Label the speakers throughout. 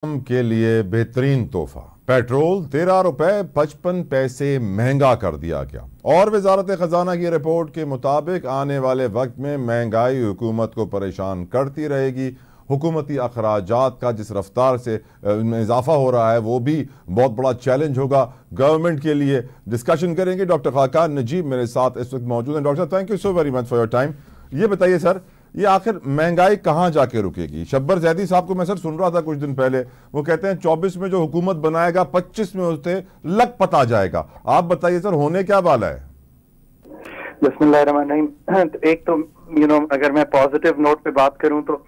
Speaker 1: के लिए बेहतरीन तोहफा पेट्रोल 13 रुपए 55 पैसे महंगा कर दिया गया। और वजारत खजाना की रिपोर्ट के मुताबिक आने वाले वक्त में महंगाई हुकूमत को परेशान करती रहेगी। हुकूमती अखराजात का जिस रफ्तार से इजाफा हो रहा है वो भी बहुत बड़ा चैलेंज होगा गवर्नमेंट के लिए। डिस्कशन करेंगे। डॉक्टर खाकान नजीब मेरे साथ इस वक्त मौजूद हैं। Doctor thank you so very much for your time. ये बताइए सर, ये आखिर महंगाई कहाँ जाके रुकेगी? शब्बर जैदी साहब को मैं सर सुन रहा था कुछ दिन पहले, वो कहते हैं 24 में जो हुकूमत बनाएगा 25 में उससे लग पता जाएगा। आप बताइए सर, होने क्या वाला है?
Speaker 2: बिस्मिल्लाहिर्रहमानिर्रहीम। एक तो अगर मैं पॉजिटिव नोट पे बात करूं तो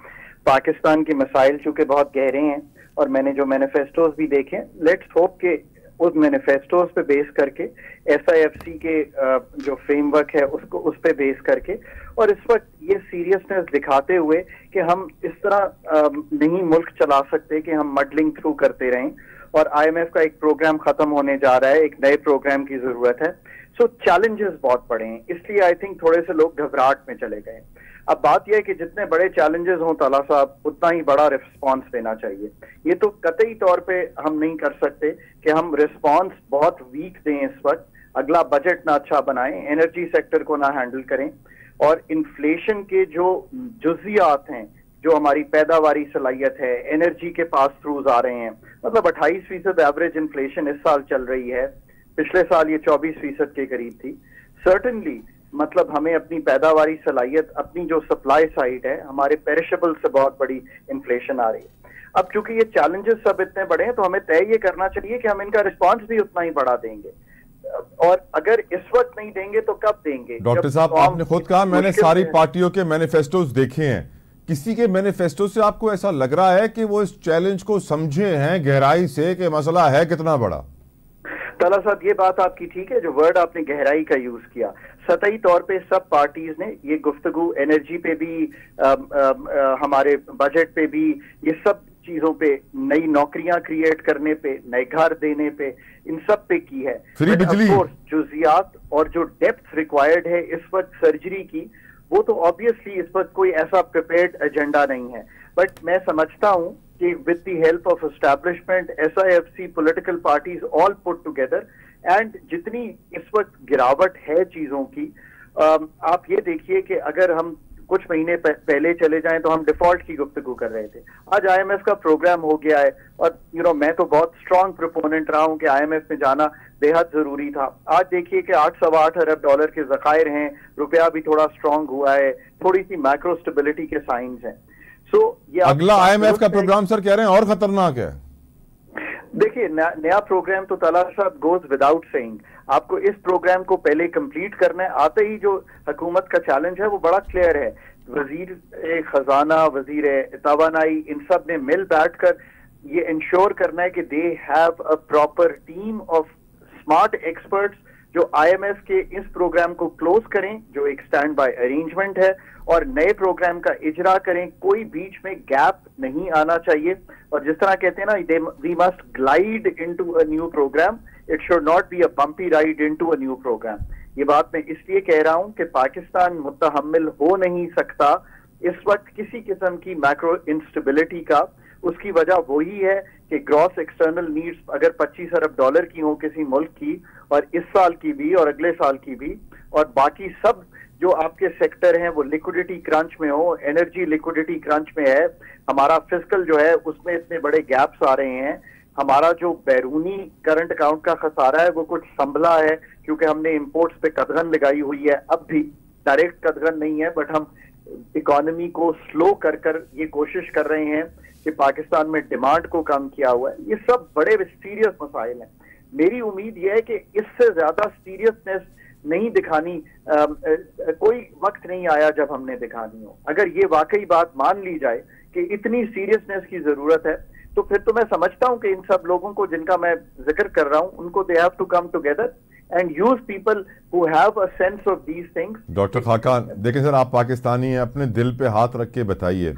Speaker 2: पाकिस्तान के मसाइल चूंकि बहुत गहरे हैं और मैंने जो मैनिफेस्टोज भी देखे, लेट्स होप के उस मैनिफेस्टोज पे बेस करके SIFC के जो फ्रेमवर्क है उसको उस पे बेस करके और इस वक्त ये सीरियसनेस दिखाते हुए कि हम इस तरह नहीं मुल्क चला सकते कि हम मडलिंग थ्रू करते रहें और IMF का एक प्रोग्राम खत्म होने जा रहा है, एक नए प्रोग्राम की जरूरत है। सो चैलेंजेस बहुत बड़े हैं, इसलिए आई थिंक थोड़े से लोग घबराहट में चले गए। अब बात यह है कि जितने बड़े चैलेंजेस हों ताला साहब, उतना ही बड़ा रिस्पॉन्स देना चाहिए। ये तो कतई तौर पे हम नहीं कर सकते कि हम रिस्पॉन्स बहुत वीक दें इस वक्त, अगला बजट ना अच्छा बनाएं, एनर्जी सेक्टर को ना हैंडल करें और इन्फ्लेशन के जो जुजियात हैं, जो हमारी पैदावारी सलाहियत है, एनर्जी के पास थ्रूज आ रहे हैं, मतलब 28% एवरेज इन्फ्लेशन इस साल चल रही है, पिछले साल ये 24% के करीब थी। सर्टनली मतलब हमें अपनी पैदावारी सलाहियत, अपनी जो सप्लाई साइड है, हमारे पेरिशेबल से बहुत बड़ी इन्फ्लेशन आ रही है। अब चूंकि ये चैलेंजेस सब इतने बड़े हैं तो हमें तय ये करना चाहिए कि हम इनका रिस्पांस भी उतना ही बढ़ा देंगे और अगर इस वक्त नहीं देंगे तो कब देंगे?
Speaker 1: डॉक्टर साहब, आपने खुद कहा मैंने सारी पार्टियों के मैनिफेस्टोज देखे हैं। किसी के मैनिफेस्टो से आपको ऐसा लग रहा है कि वो इस चैलेंज को समझे हैं गहराई से कि मसला है कितना बड़ा?
Speaker 2: ताला साहब, ये बात आपकी ठीक है, जो वर्ड आपने गहराई का यूज किया, सतही तौर पे सब पार्टीज ने ये गुफ्तगू एनर्जी पे भी हमारे बजट पे भी, ये सब चीजों पे, नई नौकरियां क्रिएट करने पे, नए घर देने पे, इन सब पे की है।
Speaker 1: फ्री बिजली,
Speaker 2: जुजियात और जो डेप्थ रिक्वायर्ड है इस वक्त सर्जरी की, वो तो ऑब्वियसली इस वक्त कोई ऐसा प्रिपेयर्ड एजेंडा नहीं है। बट मैं समझता हूं कि with the help of establishment, SIFC, political parties all put together and जितनी इस वक्त गिरावट है चीजों की, आप ये देखिए कि अगर हम कुछ महीने पहले चले जाएं तो हम डिफॉल्ट की गुफ्तगू कर रहे थे। आज IMF का प्रोग्राम हो गया है और मैं तो बहुत स्ट्रांग प्रोपोनेंट रहा हूं कि IMF में जाना बेहद जरूरी था। आज देखिए कि 8-8 अरब डॉलर के जखायर हैं, रुपया भी थोड़ा स्ट्रांग हुआ है, थोड़ी सी मैक्रो स्टेबिलिटी के साइंस हैं। ये
Speaker 1: अगला IMF का प्रोग्राम सर कह रहे हैं और खतरनाक है।
Speaker 2: देखिए, नया प्रोग्राम तो ताला साहब गोज विदाउट सेइंग, आपको इस प्रोग्राम को पहले कंप्लीट करना है। आते ही जो हुकूमत का चैलेंज है वो बड़ा क्लियर है। वजीर खजाना, वजीर तवानाई, इन सब ने मिल बैठकर ये इंश्योर करना है कि they have a proper team of smart experts जो IMF के इस प्रोग्राम को क्लोज करें, जो एक स्टैंड बाय अरेंजमेंट है, और नए प्रोग्राम का इजरा करें। कोई बीच में गैप नहीं आना चाहिए और जिस तरह कहते हैं ना, we must glide into a new programme, it should not be a bumpy ride into a new programme. ये बात मैं इसलिए कह रहा हूं कि पाकिस्तान मुतहम्मिल हो नहीं सकता इस वक्त किसी किस्म की मैक्रो इंस्टेबिलिटी का। उसकी वजह वही है कि ग्रॉस एक्सटर्नल नीड्स अगर 25 अरब डॉलर की हो किसी मुल्क की, और इस साल की भी और अगले साल की भी, और बाकी सब जो आपके सेक्टर हैं वो लिक्विडिटी क्रंच में हो, एनर्जी लिक्विडिटी क्रंच में है, हमारा फिस्कल जो है उसमें इतने बड़े गैप्स आ रहे हैं, हमारा जो बैरूनी करंट अकाउंट का खसारा है वो कुछ संभला है क्योंकि हमने इंपोर्ट्स पे कदगन लगाई हुई है। अब भी डायरेक्ट कदगन नहीं है, बट हम इकोनॉमी को स्लो कर ये कोशिश कर रहे हैं कि पाकिस्तान में डिमांड को कम किया हुआ है। ये सब बड़े सीरियस मसाइल हैं। मेरी उम्मीद यह है कि इससे ज्यादा सीरियसनेस नहीं दिखानी, कोई वक्त नहीं आया जब हमने दिखानी हो। अगर ये वाकई बात मान ली जाए कि इतनी सीरियसनेस की जरूरत है तो फिर तो मैं समझता हूं कि इन सब लोगों को जिनका मैं जिक्र कर रहा हूं, उनको they have to come together and use people who have a sense of these things.
Speaker 1: Doctor Khaqan, देखिए सर, आप पाकिस्तानी हैं, अपने दिल पे हाथ रख के बताइए,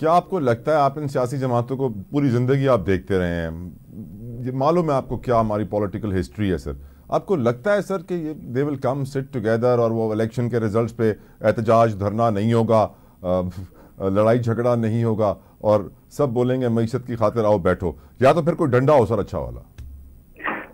Speaker 1: क्या आपको लगता है, आप इन सियासी जमातों को पूरी जिंदगी आप देखते रहे हैं, मालूम है आपको क्या हमारी पॉलिटिकल हिस्ट्री है सर, आपको लगता है सर कि ये they will come sit together और वो इलेक्शन के रिजल्ट्स पे एहतजाज धरना नहीं होगा, लड़ाई झगड़ा नहीं होगा और सब बोलेंगे मईशत की खातिर आओ बैठो, या तो फिर कोई डंडा हो सर अच्छा वाला?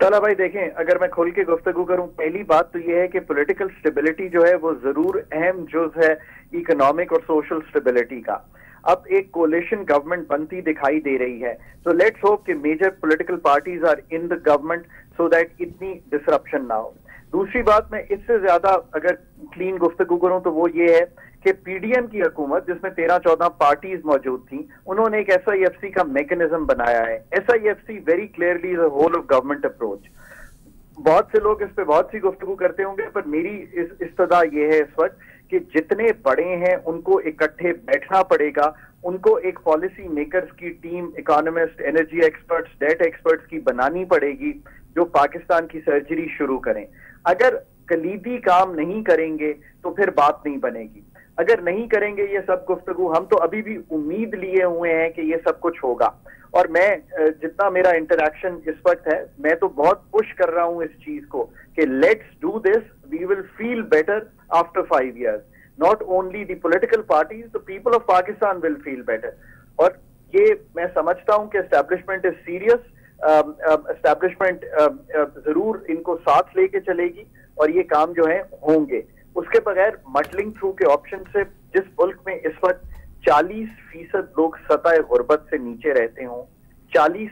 Speaker 2: ताला भाई देखें, अगर मैं खुल के गुफ्तगू करूं, पहली बात तो ये है कि पॉलिटिकल स्टेबिलिटी जो है वो जरूर अहम जुज है इकोनॉमिक और सोशल स्टेबिलिटी का। अब एक कोलिशन गवर्नमेंट बनती दिखाई दे रही है, तो लेट्स होप कि major political parties are in the government so that इतनी डिसरप्शन ना हो। दूसरी बात, मैं इससे ज्यादा अगर क्लीन गुफ्तगू करूं तो वो ये है कि पीडीएम की हुकूमत जिसमें 13-14 पार्टीज मौजूद थी, उन्होंने एक SIFC का मैकेनिज्म बनाया है। SIFC very clearly is a whole of government approach. बहुत से लोग इस पे बहुत सी गुफ्तगू करते होंगे, पर मेरी इस्तदा ये है इस वक्त कि जितने बड़े हैं उनको इकट्ठे बैठना पड़ेगा, उनको एक पॉलिसी मेकर्स की team, economist, energy experts, debt experts की बनानी पड़ेगी जो पाकिस्तान की सर्जरी शुरू करें। अगर कलीदी काम नहीं करेंगे तो फिर बात नहीं बनेगी। अगर नहीं करेंगे ये सब गुफ्तगू, हम तो अभी भी उम्मीद लिए हुए हैं कि ये सब कुछ होगा, और मैं जितना मेरा इंटरेक्शन इस वक्त है, मैं तो बहुत पुश कर रहा हूं इस चीज को कि let's do this, we will feel better after 5 years. Not only the political parties, the people of Pakistan will feel better. और ये मैं समझता हूं कि एस्टैब्लिशमेंट इज सीरियस, एस्टैब्लिशमेंट जरूर इनको साथ लेके चलेगी और ये काम जो है होंगे। उसके बगैर मटलिंग थ्रू के ऑप्शन से, जिस मुल्क में इस वक्त 40% लोग सतह गुर्बत से नीचे रहते हों, 40